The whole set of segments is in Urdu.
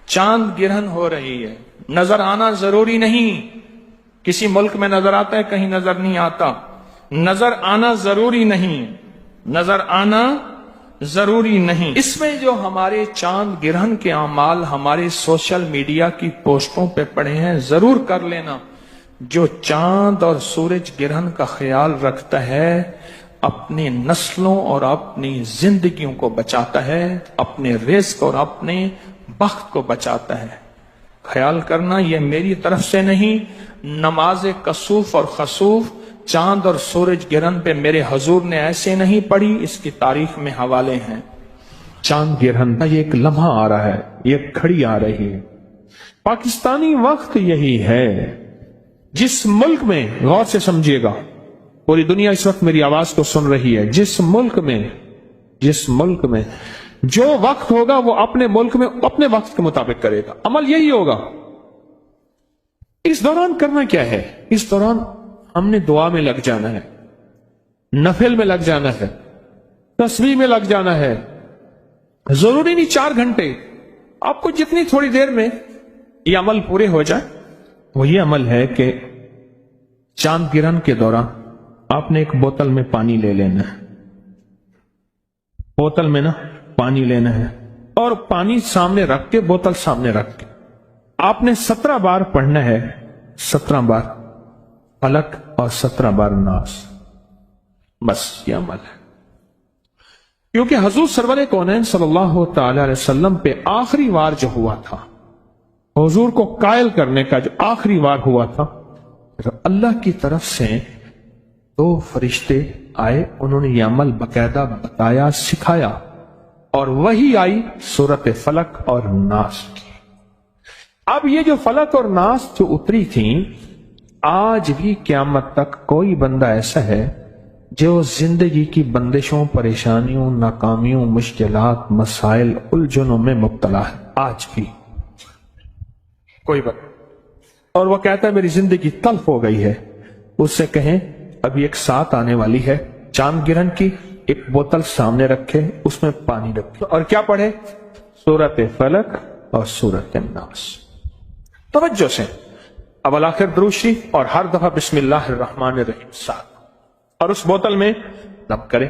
چاند گرہن ہو رہی ہے، نظر آنا ضروری نہیں، کسی ملک میں نظر آتا ہے کہیں نظر نہیں آتا، نظر آنا ضروری نہیں، نظر آنا ضروری نہیں۔ اس میں جو ہمارے چاند گرہن کے اعمال ہمارے سوشل میڈیا کی پوسٹوں پہ پڑے ہیں، ضرور کر لینا۔ جو چاند اور سورج گرہن کا خیال رکھتا ہے اپنی نسلوں اور اپنی زندگیوں کو بچاتا ہے، اپنے رزق اور اپنے بخت کو بچاتا ہے۔ خیال کرنا یہ میری طرف سے نہیں، نماز کسوف اور خسوف چاند اور سورج گرہن پہ میرے حضور نے ایسے نہیں پڑھی، اس کی تاریخ میں حوالے ہیں۔ چاند گرہن کا یہ ایک لمحہ آ رہا ہے، یہ گھڑی آ رہی ہے۔ پاکستانی وقت یہی ہے۔ جس ملک میں، غور سے سمجھیے گا، پوری دنیا اس وقت میری آواز کو سن رہی ہے، جس ملک میں جو وقت ہوگا وہ اپنے ملک میں اپنے وقت کے مطابق کرے گا، عمل یہی ہوگا۔ اس دوران کرنا کیا ہے؟ اس دوران ہم نے دعا میں لگ جانا ہے، نفل میں لگ جانا ہے، تسبیح میں لگ جانا ہے۔ ضروری نہیں 4 گھنٹے، آپ کو جتنی تھوڑی دیر میں یہ عمل پورے ہو جائے۔ وہ یہ عمل ہے کہ چاند گرہن کے دوران آپ نے ایک بوتل میں پانی لے لینا ہے، بوتل میں پانی لینا ہے، اور پانی سامنے رکھ کے، بوتل سامنے رکھ کے آپ نے 17 بار پڑھنا ہے، 17 بار فلک اور 17 بار ناس۔ بس یہ عمل ہے، کیونکہ حضور سرور کونین صلی اللہ تعالی علیہ وسلم پہ آخری وار جو ہوا تھا، حضور کو قائل کرنے کا جو آخری وار ہوا تھا، اللہ کی طرف سے 2 فرشتے آئے، انہوں نے یہ عمل باقاعدہ بتایا، سکھایا، اور وہی آئی سورت فلک اور ناس کی۔ اب یہ جو فلک اور ناس جو اتری تھیں، آج بھی قیامت تک کوئی بندہ ایسا ہے جو زندگی کی بندشوں، پریشانیوں، ناکامیوں، مشکلات، مسائل، الجھنوں میں مبتلا ہے، آج بھی کوئی بندہ، اور وہ کہتا ہے میری زندگی تلخ ہو گئی ہے، اس سے کہیں ابھی ایک ساتھ آنے والی ہے چاند گرہن کی، ایک بوتل سامنے رکھے، اس میں پانی رکھے، اور کیا پڑھے؟ سورت فلک اور سورت الناس۔ توجہ سے اول آخر درود شریف اور ہر دفعہ بسم اللہ الرحمن الرحیم ساتھ، اور اس بوتل میں دم کرے۔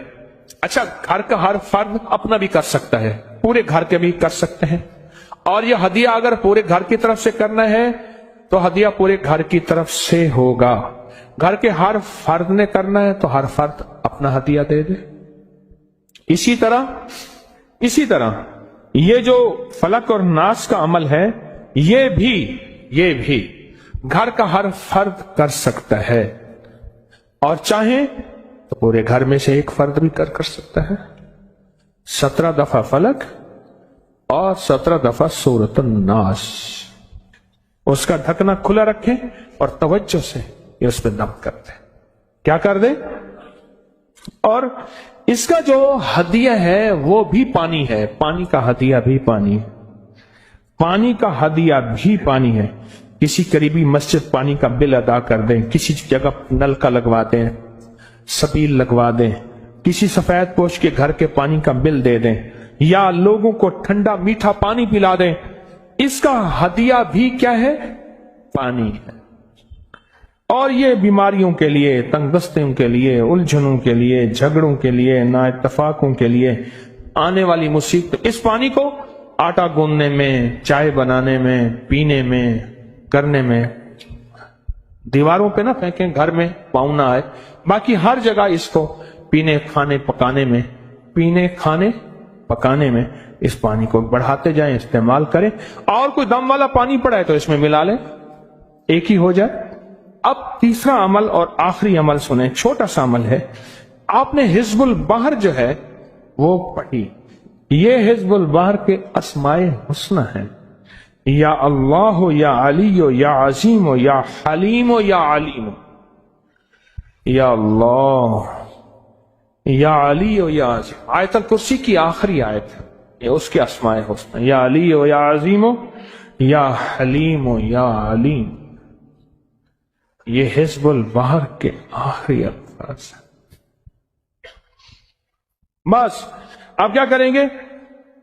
اچھا، گھر کا ہر فرد اپنا بھی کر سکتا ہے، پورے گھر کے بھی کر سکتے ہیں، اور یہ ہدیہ اگر پورے گھر کی طرف سے کرنا ہے تو ہدیہ پورے گھر کی طرف سے ہوگا۔ گھر کے ہر فرد نے کرنا ہے تو ہر فرد اپنا ہدیہ دے دے۔ اسی طرح یہ جو فلک اور ناس کا عمل ہے، یہ بھی گھر کا ہر فرد کر سکتا ہے، اور چاہیں تو پورے گھر میں سے ایک فرد بھی کر سکتا ہے۔ 17 دفعہ فلک اور 17 دفعہ سورۃ الناس۔ اس کا ڈھکنا کھلا رکھیں اور توجہ سے یہ اس پہ دم کر دیں۔ کیا کر دیں؟ اور اس کا جو ہدیہ ہے وہ بھی پانی ہے، پانی کا ہدیہ بھی پانی ہے، پانی کا ہدیہ بھی پانی ہے۔ کسی قریبی مسجد پانی کا بل ادا کر دیں، کسی جگہ نل کا لگوا دیں، سبیل لگوا دیں، کسی سفید پوش کے گھر کے پانی کا بل دے دیں، یا لوگوں کو ٹھنڈا میٹھا پانی پلا دیں، اس کا ہدیہ بھی کیا ہے؟ پانی ہے۔ اور یہ بیماریوں کے لیے، تنگ دستیوں کے لیے، الجھنوں کے لیے، جھگڑوں کے لیے، نا اتفاقوں کے لیے، آنے والی مصیبت، اس پانی کو آٹا گوندنے میں، چائے بنانے میں، پینے میں، کرنے میں، دیواروں پہ نہ پھینکیں، گھر میں پاؤں نہ آئے، باقی ہر جگہ اس کو پینے کھانے پکانے میں اس پانی کو بڑھاتے جائیں، استعمال کریں، اور کوئی دم والا پانی پڑا ہے تو اس میں ملا لیں، ایک ہی ہو جائے۔ اب تیسرا عمل اور آخری عمل سنیں، چھوٹا سا عمل ہے۔ آپ نے حزب البحر جو ہے وہ پڑھی، یہ حزب البحر کے اسماء حسنہ ہیں، یا اللہ یا علی یا عظیم یا حلیم یا علیم، یا اللہ یا علی یا عظیم۔ آیت الکرسی کی آخری آیت ہے، یہ اس کے اسماء حسنہ، یا علی یا عظیم یا حلیم یا علیم۔ یہ حزب البحر کے آخری الفاظ ہیں۔ بس اب کیا کریں گے؟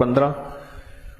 15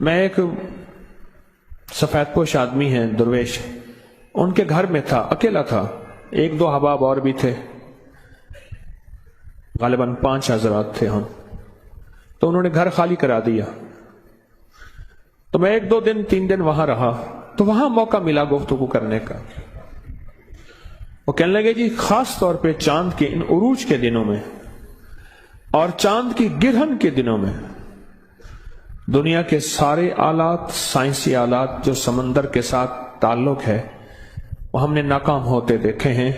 میں ایک سفید پوش آدمی ہیں درویش، ان کے گھر میں تھا، اکیلا تھا، ایک دو احباب اور بھی تھے، غالباً 5 حضرات تھے ہم. تو انہوں نے گھر خالی کرا دیا. تو میں 1 2 دن 3 دن وہاں رہا. تو وہاں موقع ملا گفتگو کرنے کا. وہ کہنے لگے جی خاص طور پہ چاند کے ان عروج کے دنوں میں اور چاند کی گرہن کے دنوں میں دنیا کے سارے آلات، سائنسی آلات جو سمندر کے ساتھ تعلق ہے، وہ ہم نے ناکام ہوتے دیکھے ہیں.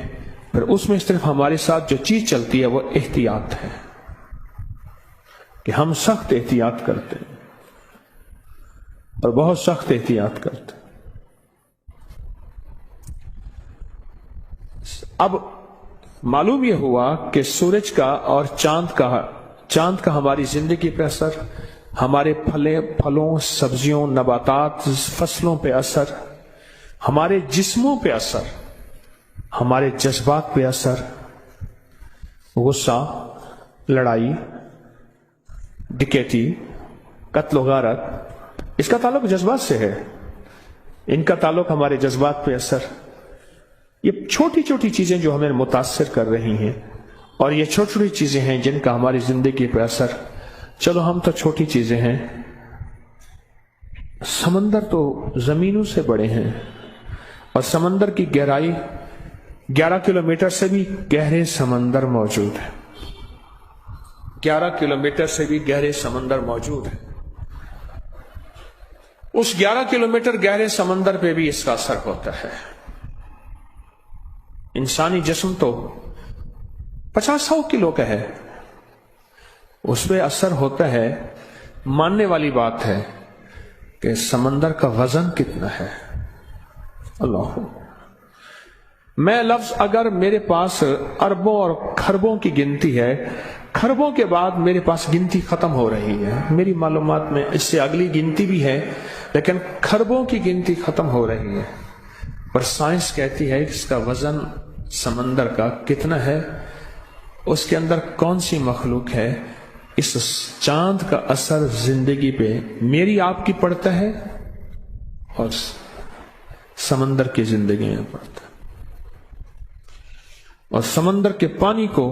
پھر اس میں صرف ہمارے ساتھ جو چیز چلتی ہے وہ احتیاط ہے کہ ہم سخت احتیاط کرتے ہیں اور بہت سخت احتیاط کرتے ہیں. اب معلوم یہ ہوا کہ سورج کا اور چاند کا ہماری زندگی پہ اثر، ہمارے پھلوں، سبزیوں، نباتات، فصلوں پہ اثر، ہمارے جسموں پہ اثر، ہمارے جذبات پہ اثر، غصہ، لڑائی، ڈکیتی، قتل و غارت، اس کا تعلق جذبات سے ہے. ان کا تعلق ہمارے جذبات پہ اثر. یہ چھوٹی چھوٹی چیزیں جو ہمیں متاثر کر رہی ہیں، اور یہ چھوٹی چھوٹی چیزیں ہیں جن کا ہماری زندگی پہ اثر. چلو ہم تو چھوٹی چیزیں ہیں، سمندر تو زمینوں سے بڑے ہیں، اور سمندر کی گہرائی 11 کلومیٹر سے بھی گہرے سمندر موجود ہے. 11 کلومیٹر سے بھی گہرے سمندر موجود ہے. اس 11 کلومیٹر گہرے سمندر پہ بھی اس کا اثر ہوتا ہے. انسانی جسم تو 50-100 کلو کا ہے، اس پہ اثر ہوتا ہے. ماننے والی بات ہے کہ سمندر کا وزن کتنا ہے. اللہ، میں لفظ اگر میرے پاس اربوں اور کھربوں کی گنتی ہے، کھربوں کے بعد میرے پاس گنتی ختم ہو رہی ہے. میری معلومات میں اس سے اگلی گنتی بھی ہے، لیکن کھربوں کی گنتی ختم ہو رہی ہے. پر سائنس کہتی ہے کہ اس کا وزن سمندر کا کتنا ہے، اس کے اندر کون سی مخلوق ہے. اس چاند کا اثر زندگی پہ میری آپ کی پڑتا ہے اور سمندر کی زندگی میں پڑتا ہے. اور سمندر کے پانی کو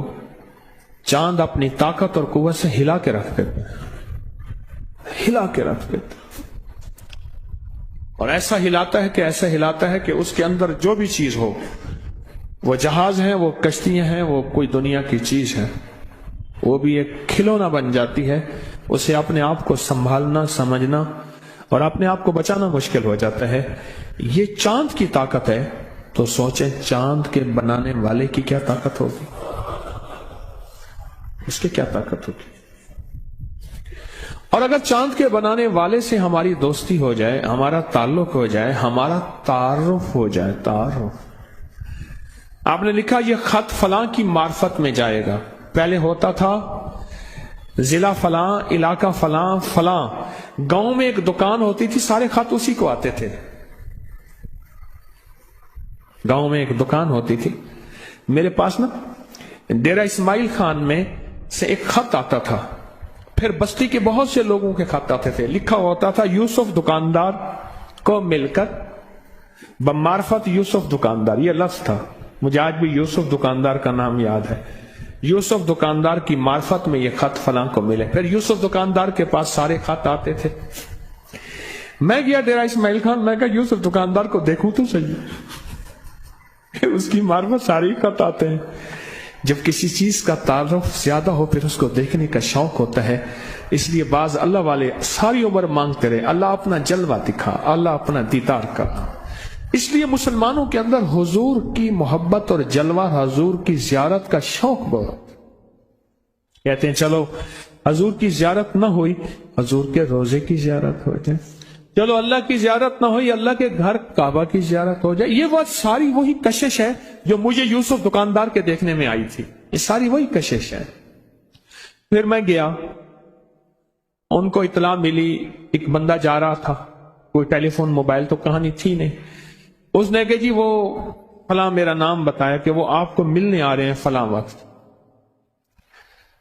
چاند اپنی طاقت اور قوت سے ہلا کے رکھ دیتا ہے، ہلا کے رکھ دیتا ہے. اور ایسا ہلاتا ہے کہ اس کے اندر جو بھی چیز ہو، وہ جہاز ہیں، وہ کشتیاں ہیں، وہ کوئی دنیا کی چیز ہے، وہ بھی ایک کھلونا بن جاتی ہے. اسے اپنے آپ کو سنبھالنا، سمجھنا اور اپنے آپ کو بچانا مشکل ہو جاتا ہے. یہ چاند کی طاقت ہے. تو سوچیں چاند کے بنانے والے کی کیا طاقت ہوگی، اس کی کیا طاقت ہوگی. اور اگر چاند کے بنانے والے سے ہماری دوستی ہو جائے، ہمارا تعلق ہو جائے، ہمارا تعارف ہو جائے. تعارف، آپ نے لکھا یہ خط فلاں کی معرفت میں جائے گا. پہلے ہوتا تھا ضلع فلاں، علاقہ فلاں، فلاں گاؤں میں ایک دکان ہوتی تھی، سارے خط اسی کو آتے تھے. گاؤں میں ایک دکان ہوتی تھی. میرے پاس نا ڈیرہ اسماعیل خان میں سے ایک خط آتا تھا، پھر بستی کے بہت سے لوگوں کے خط آتے تھے. لکھا ہوتا تھا یوسف دکاندار کو مل کر بمعرفت یوسف دکاندار. یہ لفظ تھا، مجھے آج بھی یوسف دکاندار کا نام یاد ہے. یوسف دکاندار کی معرفت میں یہ خط فلاں کو ملے. پھر یوسف دکاندار کے پاس سارے خط آتے تھے. میں گیا ڈیرہ اسماعیل خان، میں کہا یوسف دکاندار کو دیکھوں تو صحیح، اس کی معرفت سارے خط آتے ہیں. جب کسی چیز کا تعارف زیادہ ہو پھر اس کو دیکھنے کا شوق ہوتا ہے. اس لیے بعض اللہ والے ساری عمر مانگتے رہے اللہ اپنا جلوہ دکھا، اللہ اپنا دیدار کر. اس لیے مسلمانوں کے اندر حضور کی محبت اور جلوہ حضور کی زیارت کا شوق بہت. کہتے ہیں چلو حضور کی زیارت نہ ہوئی، حضور کے روزے کی زیارت ہو جائے. چلو اللہ کی زیارت نہ ہوئی، اللہ کے گھر کعبہ کی زیارت ہو جائے. یہ بات ساری وہی کشش ہے جو مجھے یوسف دکاندار کے دیکھنے میں آئی تھی. یہ ساری وہی کشش ہے. پھر میں گیا، ان کو اطلاع ملی ایک بندہ جا رہا تھا، کوئی ٹیلی فون موبائل تو کہانی تھی نہیں. اس نے کہا جی وہ فلاں میرا نام بتایا کہ وہ آپ کو ملنے آ رہے ہیں فلاں وقت.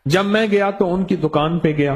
جب میں گیا تو ان کی دکان پہ گیا،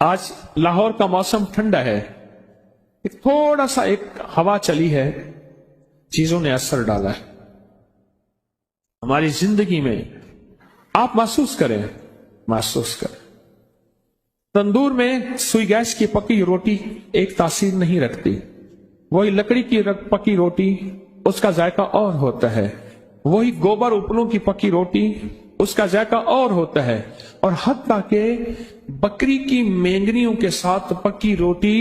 آج لاہور کا موسم ٹھنڈا ہے، ایک تھوڑا سا ایک ہوا چلی ہے، چیزوں نے اثر ڈالا ہے ہماری زندگی میں. آپ محسوس کریں، محسوس کریں. تندور میں سوئی گیس کی پکی روٹی ایک تاثیر نہیں رکھتی، وہی لکڑی کی پکی روٹی اس کا ذائقہ اور ہوتا ہے، وہی گوبر اوپلوں کی پکی روٹی اس کا ذائقہ اور ہوتا ہے، اور حتیٰ کہ بکری کی مینگنیوں کے ساتھ پکی روٹی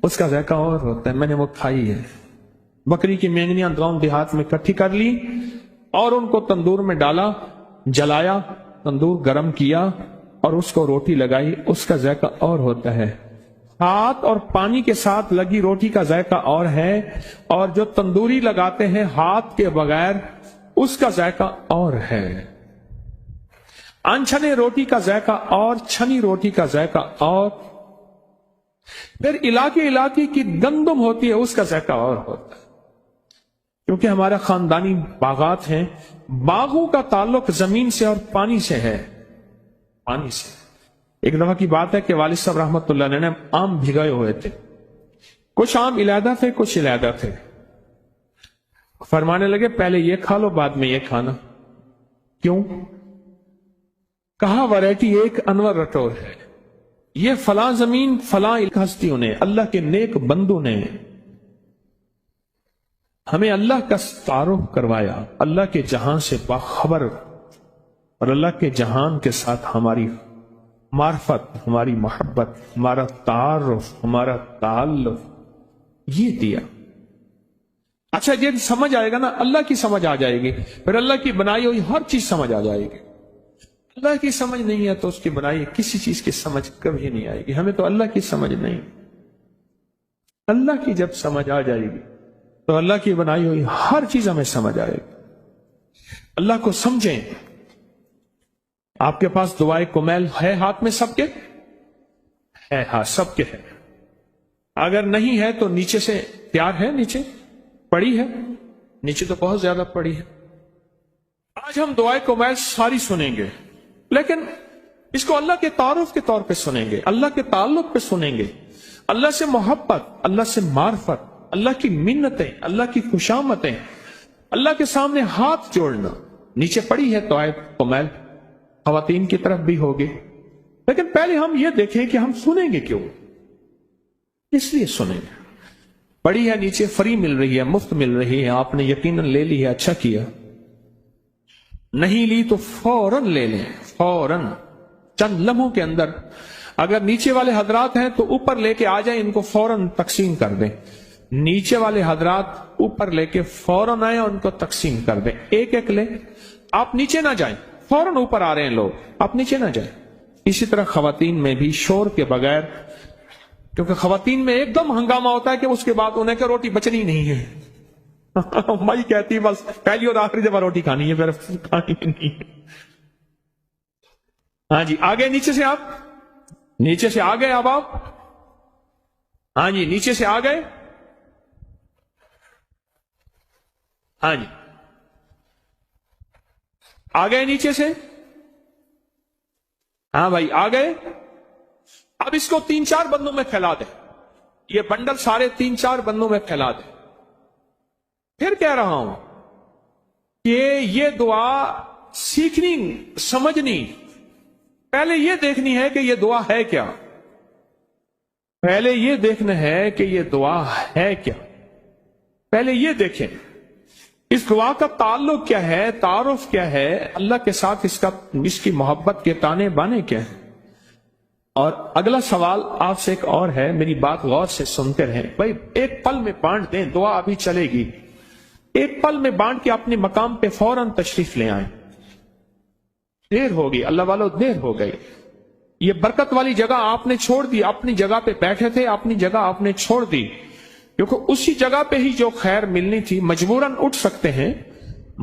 اس کا ذائقہ اور ہوتا ہے. میں نے وہ کھائی ہے. بکری کی مینگنیاں گاؤں دیہات میں اکٹھی کر لی اور ان کو تندور میں ڈالا، جلایا، تندور گرم کیا اور اس کو روٹی لگائی، اس کا ذائقہ اور ہوتا ہے. ہاتھ اور پانی کے ساتھ لگی روٹی کا ذائقہ اور ہے، اور جو تندوری لگاتے ہیں ہاتھ کے بغیر اس کا ذائقہ اور ہے. انچھنے روٹی کا ذائقہ اور، چھنی روٹی کا ذائقہ اور. پھر علاقے کی گندم ہوتی ہے، اس کا ذائقہ اور ہوتا ہے. کیونکہ ہمارا خاندانی باغات ہیں، باغوں کا تعلق زمین سے اور پانی سے ہے، پانی سے. ایک دفعہ کی بات ہے کہ والد صاحب رحمت اللہ علیہ نے آم بھگائے ہوئے تھے، کچھ آم علیحدہ تھے کچھ علیحدہ تھے. فرمانے لگے پہلے یہ کھا لو بعد میں یہ کھانا. کیوں؟ کہا ورائٹی ایک انور رٹور ہے، یہ فلاں زمین فلاں ہستیوں نے، اللہ کے نیک بندوں نے ہمیں اللہ کا تعارف کروایا، اللہ کے جہان سے باخبر، اور اللہ کے جہان کے ساتھ ہماری معرفت، ہماری محبت، ہمارا تعارف، ہمارا تعلق یہ دیا. اچھا یہ سمجھ آئے گا نا، اللہ کی سمجھ آ جائے گی، پھر اللہ کی بنائی ہوئی ہر چیز سمجھ آ جائے گی. اللہ کی سمجھ نہیں ہے تو اس کی بنائی کسی چیز کی سمجھ کبھی نہیں آئے گی. ہمیں تو اللہ کی سمجھ نہیں، اللہ کی جب سمجھ آ جائے گی تو اللہ کی بنائی ہوئی ہر چیز ہمیں سمجھ آئے گی. اللہ کو سمجھیں. آپ کے پاس دعائے کمیل ہے ہاتھ میں سب کے؟ ہے، ہاں سب کے ہے. اگر نہیں ہے تو نیچے سے تیار ہے، نیچے پڑی ہے، نیچے تو بہت زیادہ پڑی ہے. آج ہم دعائے کمیل ساری سنیں گے، لیکن اس کو اللہ کے تعارف کے طور پہ سنیں گے، اللہ کے تعلق پہ سنیں گے. اللہ سے محبت، اللہ سے معرفت، اللہ کی منتیں، اللہ کی خوشامتیں، اللہ کے سامنے ہاتھ جوڑنا. نیچے پڑی ہے دعائے کمیل، خواتین کی طرف بھی ہوگی، لیکن پہلے ہم یہ دیکھیں کہ ہم سنیں گے کیوں، اس لیے سنیں گے. پڑی ہے نیچے، فری مل رہی ہے، مفت مل رہی ہے، آپ نے یقیناً لے لی ہے، اچھا کیا. نہیں لی تو فوراً لے لیں، فوراً چند لمحوں کے اندر. اگر نیچے والے حضرات ہیں تو اوپر لے کے آ جائیں، ان کو فوراً تقسیم کر دیں. نیچے والے حضرات اوپر لے کے فوراً آئے اور ان کو تقسیم کر دیں، ایک ایک لیں. آپ نیچے نہ جائیں، فوراً اوپر آ رہے ہیں لوگ، آپ نیچے نہ جائیں. اسی طرح خواتین میں بھی شور کے بغیر، کیونکہ خواتین میں ایک دم ہنگامہ ہوتا ہے کہ اس کے بعد انہیں کہ روٹی بچنی نہیں ہے. مائی کہتی بس پہلی اور آخری دفعہ روٹی کھانی ہے، پھر کھانی نہیں. ہاں جی آگے، نیچے سے، آپ نیچے سے آ گئے. اب آپ ہاں جی نیچے سے آ گئے. ہاں جی آ گئے نیچے سے. ہاں بھائی آ گئے. اب اس کو 3-4 بندوں میں پھیلا دیں، یہ بنڈل سارے 3-4 بندوں میں پھیلا دیں. پھر کہہ رہا ہوں کہ یہ دعا سیکھنی، سمجھنی، پہلے یہ دیکھنی ہے کہ یہ دعا ہے کیا. پہلے یہ دیکھنا ہے کہ یہ دعا ہے کیا. پہلے یہ دیکھیں اس دعا کا تعلق کیا ہے، تعارف کیا ہے اللہ کے ساتھ، اس کی محبت کے تانے بانے کیا ہے. اور اگلا سوال آپ سے ایک اور ہے، میری بات غور سے سنتے رہیں. بھائی ایک پل میں بانٹ دیں، دعا ابھی چلے گی. ایک پل میں بانٹ کے اپنے مقام پہ فوراً تشریف لے آئیں. دیر ہوگی اللہ والو، دیر ہو گئی. یہ برکت والی جگہ آپ نے چھوڑ دی، اپنی جگہ پہ بیٹھے تھے، اپنی جگہ آپ نے چھوڑ دی، کیونکہ اسی جگہ پہ ہی جو خیر ملنی تھی. مجبوراً اٹھ سکتے ہیں،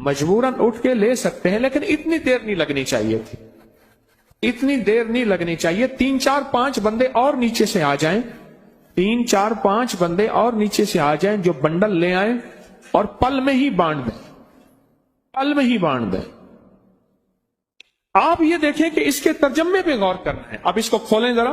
مجبوراً اٹھ کے لے سکتے ہیں، لیکن اتنی دیر نہیں لگنی چاہیے تھی، اتنی دیر نہیں لگنی چاہیے. 3-4-5 بندے اور نیچے سے آ جائیں، 3-4-5 بندے اور نیچے سے آ جائیں جو بنڈل لے آئیں اور پل میں ہی بانٹ دیں، پل میں ہی بانٹ دیں. آپ یہ دیکھیں کہ اس کے ترجمے پہ غور کرنا ہے. اب اس کو کھولیں ذرا،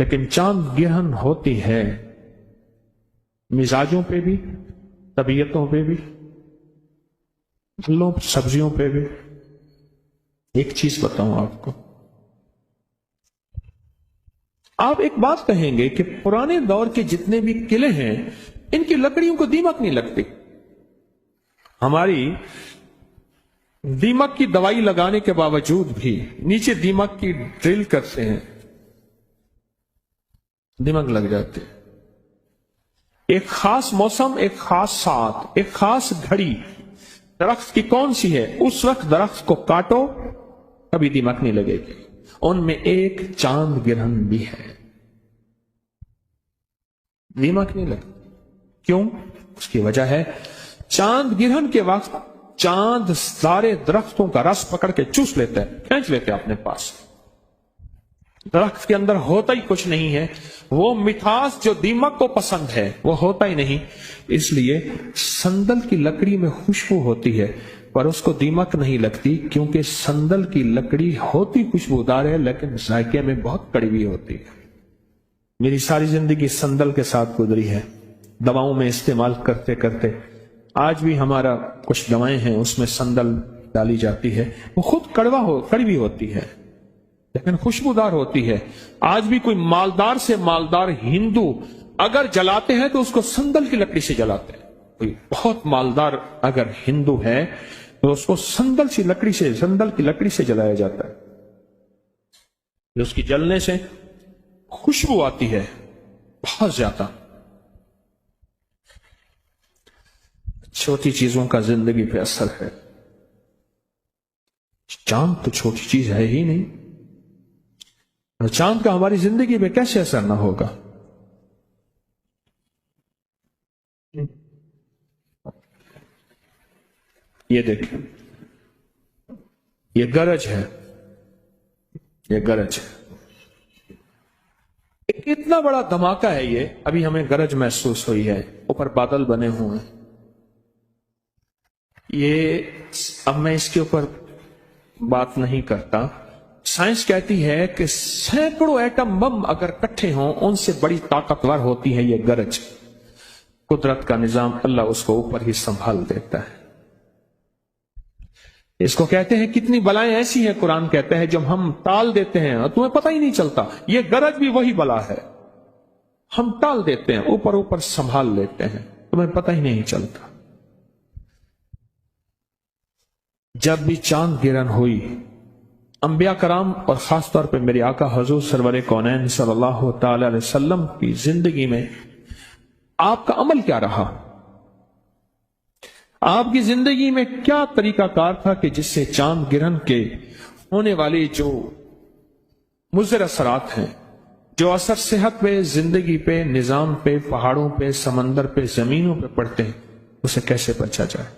لیکن چاند گرہن ہوتی ہے مزاجوں پہ بھی، طبیعتوں پہ بھی، پھلوں سبزیوں پہ بھی۔ ایک چیز بتاؤں آپ کو، آپ ایک بات کہیں گے کہ پرانے دور کے جتنے بھی قلعے ہیں ان کی لکڑیوں کو دیمک نہیں لگتی۔ ہماری دیمک کی دوائی لگانے کے باوجود بھی نیچے دیمک کی ڈرل کرتے ہیں، دیمک لگ جاتے۔ ایک خاص موسم، ایک خاص ساعت، ایک خاص گھڑی درخت کی کون سی ہے، اس وقت درخت کو کاٹو کبھی دیمک نہیں لگے گی۔ ان میں ایک چاند گرہن بھی ہے، دیمک نہیں لگتی۔ کیوں؟ اس کی وجہ ہے چاند گرہن کے وقت چاند سارے درختوں کا رس پکڑ کے چوس لیتا ہے، کھینچ لیتے اپنے پاس۔ درخت کے اندر ہوتا ہی کچھ نہیں ہے، وہ مٹھاس جو دیمک کو پسند ہے وہ ہوتا ہی نہیں۔ اس لیے سندل کی لکڑی میں خوشبو ہوتی ہے پر اس کو دیمک نہیں لگتی، کیونکہ سندل کی لکڑی ہوتی خوشبودار ہے لیکن ذائقے میں بہت کڑوی ہوتی ہے۔ میری ساری زندگی سندل کے ساتھ گزری ہے، دواؤں میں استعمال کرتے کرتے۔ آج بھی ہمارا کچھ دوائیں ہیں اس میں سندل ڈالی جاتی ہے، وہ خود کڑوی ہوتی ہے لیکن خوشبودار ہوتی ہے۔ آج بھی کوئی مالدار سے مالدار ہندو اگر جلاتے ہیں تو اس کو سندل کی لکڑی سے جلاتے ہیں۔ کوئی بہت مالدار اگر ہندو ہے تو اس کو سندل کی لکڑی سے جلایا جاتا ہے۔ اس کی جلنے سے خوشبو آتی ہے بہت زیادہ۔ چھوٹی چیزوں کا زندگی پہ اثر ہے، چاند تو چھوٹی چیز ہے ہی نہیں، اور چاند کا ہماری زندگی پہ کیسے اثر نہ ہوگا؟ یہ دیکھیں، یہ گرج ہے، یہ گرج ہے، کتنا بڑا دھماکہ ہے یہ۔ ابھی ہمیں گرج محسوس ہوئی ہے، اوپر بادل بنے ہوئے ہیں۔ اب میں اس کے اوپر بات نہیں کرتا۔ سائنس کہتی ہے کہ سینکڑوں ایٹم بم اگر کٹھے ہوں ان سے بڑی طاقتور ہوتی ہے یہ گرج۔ قدرت کا نظام، اللہ اس کو اوپر ہی سنبھال دیتا ہے۔ اس کو کہتے ہیں کتنی بلائیں ایسی ہیں، قرآن کہتا ہے جب ہم ٹال دیتے ہیں اور تمہیں پتہ ہی نہیں چلتا۔ یہ گرج بھی وہی بلا ہے، ہم ٹال دیتے ہیں، اوپر اوپر سنبھال لیتے ہیں، تمہیں پتہ ہی نہیں چلتا۔ جب بھی چاند گرہن ہوئی، انبیاء کرام اور خاص طور پہ میرے آقا حضور سرور کونین صلی اللہ تعالی علیہ وسلم کی زندگی میں آپ کا عمل کیا رہا؟ آپ کی زندگی میں کیا طریقہ کار تھا کہ جس سے چاند گرہن کے ہونے والے جو مضر اثرات ہیں، جو اثر صحت پہ، زندگی پہ، نظام پہ، پہاڑوں پہ، سمندر پہ، زمینوں پہ پڑتے ہیں، اسے کیسے بچا جائے؟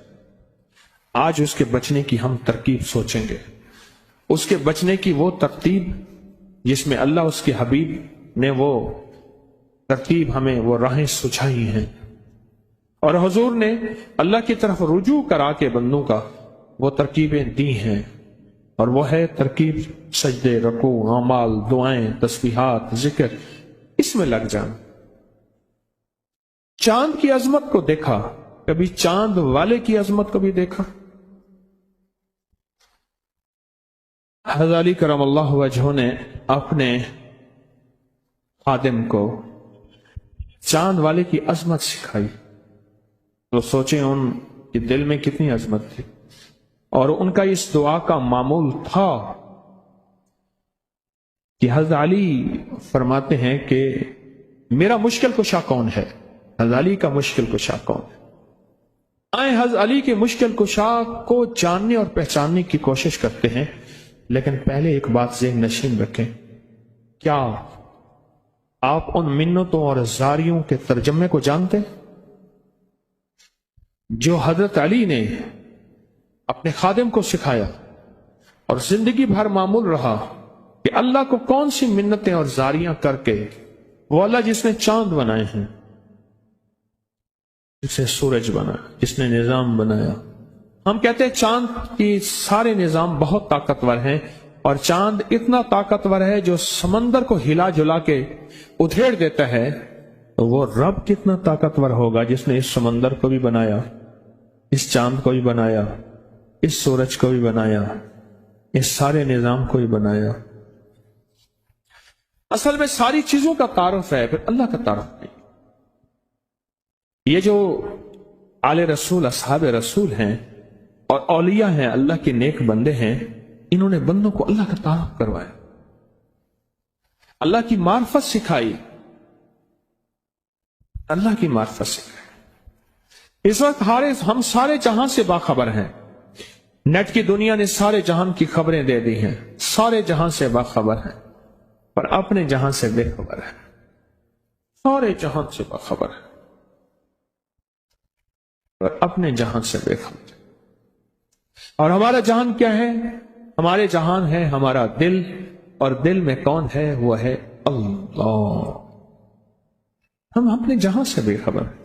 آج اس کے بچنے کی ہم ترکیب سوچیں گے، اس کے بچنے کی وہ ترتیب جس میں اللہ اس کے حبیب نے وہ ترتیب ہمیں وہ راہیں سجھائی ہیں، اور حضور نے اللہ کی طرف رجوع کرا کے بندوں کا وہ ترکیبیں دی ہیں، اور وہ ہے ترکیب سجدے، رکوع، اعمال، دعائیں، تسبیحات، ذکر، اس میں لگ جانا۔ چاند کی عظمت کو دیکھا، کبھی چاند والے کی عظمت کو بھی دیکھا؟ حضرت علی کرم اللہ وجہہ نے اپنے خادم کو چاند والے کی عظمت سکھائی، تو سوچیں ان کے دل میں کتنی عظمت تھی، اور ان کا اس دعا کا معمول تھا کہ حضرت علی فرماتے ہیں کہ میرا مشکل کشا کون ہے؟ حضرت علی کا مشکل کشا کون ہے؟ آئیں حضرت علی کے مشکل کشا کو جاننے اور پہچاننے کی کوشش کرتے ہیں، لیکن پہلے ایک بات ذہن نشین رکھیں، کیا آپ ان منتوں اور زاریوں کے ترجمے کو جانتے ہیں جو حضرت علی نے اپنے خادم کو سکھایا اور زندگی بھر معمول رہا کہ اللہ کو کون سی منتیں اور زاریاں کر کے، وہ اللہ جس نے چاند بنائے ہیں، جس نے سورج بنایا، جس نے نظام بنایا۔ ہم کہتے ہیں چاند کی سارے نظام بہت طاقتور ہیں، اور چاند اتنا طاقتور ہے جو سمندر کو ہلا جلا کے ادھیڑ دیتا ہے، تو وہ رب کتنا طاقتور ہوگا جس نے اس سمندر کو بھی بنایا، اس چاند کو بھی بنایا، اس سورج کو بھی بنایا، اس سارے نظام کو بھی بنایا۔ اصل میں ساری چیزوں کا تعارف ہے، پھر اللہ کا تعارف نہیں۔ یہ جو آل رسول، اصحاب رسول ہیں اور اولیاء ہیں، اللہ کے نیک بندے ہیں، انہوں نے بندوں کو اللہ کا تعارف کروایا، اللہ کی معرفت سکھائی، اللہ کی معرفت سکھائی۔ اس وقت ہم سارے جہاں سے باخبر ہیں، نیٹ کی دنیا نے سارے جہان کی خبریں دے دی ہیں، سارے جہاں سے باخبر ہیں، پر اپنے جہاں سے بے خبر ہے۔ سارے جہان سے باخبر ہے پر اپنے جہان سے بے خبر ہے۔ اور ہمارا جہان کیا ہے؟ ہمارے جہان ہے ہمارا دل، اور دل میں کون ہے؟ وہ ہے اللہ۔ ہم اپنے جہاں سے بے خبر ہیں۔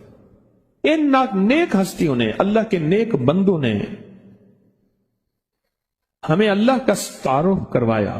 ان نیک ہستیوں نے، اللہ کے نیک بندوں نے ہمیں اللہ کا تعارف کروایا۔